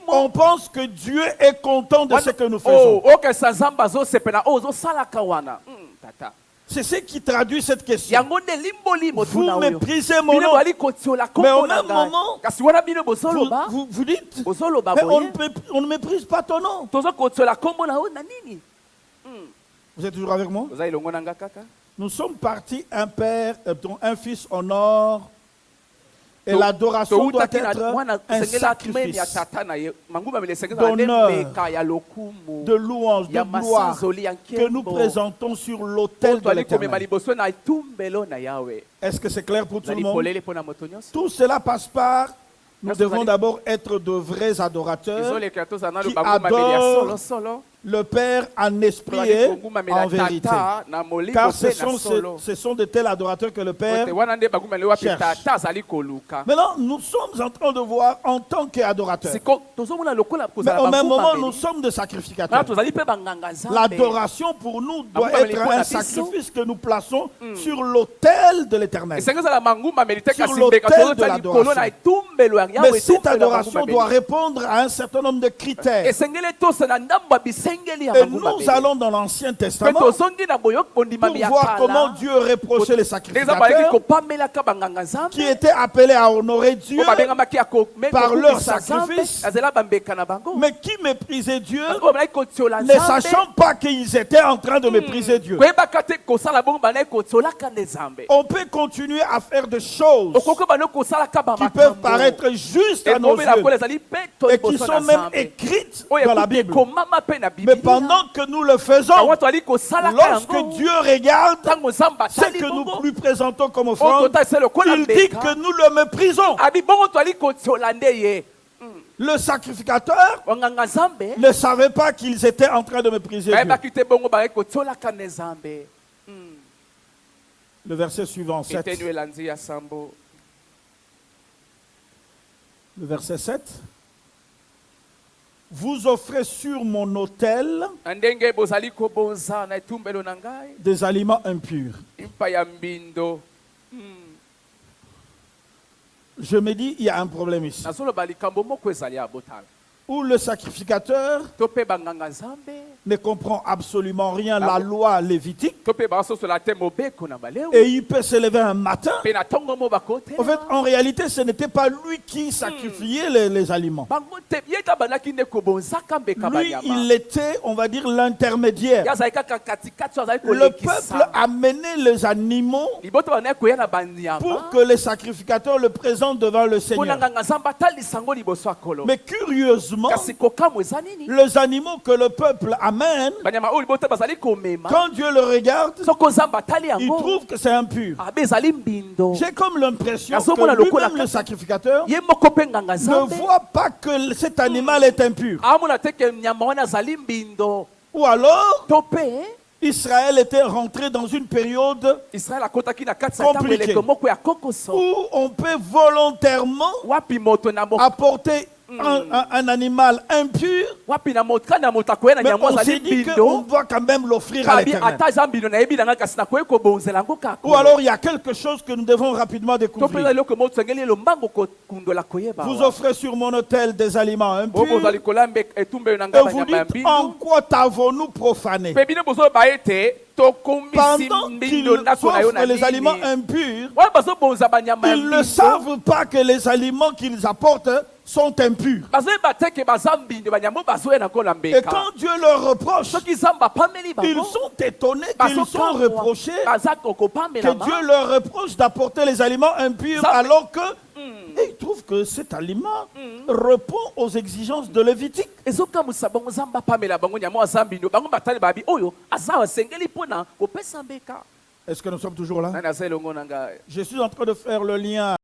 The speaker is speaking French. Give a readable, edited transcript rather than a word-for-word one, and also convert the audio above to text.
On pense que Dieu est content de ce que nous faisons. C'est ce qui traduit cette question. Vous méprisez mon nom. Mais au même moment, vous dites, mais on ne méprise pas ton nom. Vous êtes toujours avec moi? Nous sommes partis, un père, un fils honore. Et l'adoration doit être un sacrifice d'honneur, de louange, de gloire que nous présentons sur l'autel de l'Éternel. Est-ce que c'est clair pour tout le monde? Tout cela passe par... Nous devons d'abord être de vrais adorateurs qui adorent le Père en esprit et en vérité. Car ce sont de tels adorateurs que le Père cherche. Maintenant, nous sommes en train de voir en tant qu'adorateurs. Mais au même moment, nous sommes des sacrificateurs. L'adoration pour nous doit être un sacrifice que nous plaçons sur l'autel de l'Éternel. Sur l'autel de l'adoration. Mais cette adoration doit répondre à un certain nombre de critères. Et nous allons dans l'Ancien Testament pour voir comment Dieu reprochait les sacrificateurs qui étaient appelés à honorer Dieu par leur sacrifice, mais qui méprisaient Dieu, ne sachant pas qu'ils étaient en train de mépriser Dieu. On peut continuer à faire des choses qui peuvent paraître justes à nos yeux et qui sont même écrites dans la Bible. Mais pendant que nous le faisons, lorsque Dieu regarde ce que nous lui présentons comme offrande, il dit que nous le méprisons. Le sacrificateur ne savait pas qu'ils étaient en train de mépriser Dieu. Le verset suivant, 7. Le verset 7. Vous offrez sur mon autel des aliments impurs. Je me dis, il y a un problème ici. Où le sacrificateur ne comprend absolument rien la loi lévitique et il peut se lever un matin. En fait, en réalité, ce n'était pas lui qui sacrifiait les aliments. Lui, il était, on va dire, l'intermédiaire. Le peuple amenait les animaux pour que les sacrificateurs le présentent devant le Seigneur. Mais curieusement, les animaux que le peuple amène, quand Dieu le regarde, il trouve que c'est impur. J'ai comme l'impression que lui-même, le sacrificateur, ne voit pas que cet animal est impur. Ou alors, Israël était rentré dans une période compliquée où on peut volontairement apporter un animal impur, mais on s'est dit qu'on doit quand même l'offrir à l'Éternel. Ou alors il y a quelque chose que nous devons rapidement découvrir. Vous offrez sur mon autel des aliments impurs et vous dites, en quoi t'avons-nous profané? Pendant qu'ils offrent les aliments impurs, ils ne savent pas que les aliments qu'ils apportent sont impurs. Et quand Dieu leur reproche, ils sont étonnés qu'ils sont reprochés, que Dieu leur reproche d'apporter les aliments impurs alors que et ils trouvent que cet aliment répond aux exigences de Lévitique. Est-ce que nous sommes toujours là? Je suis en train de faire le lien.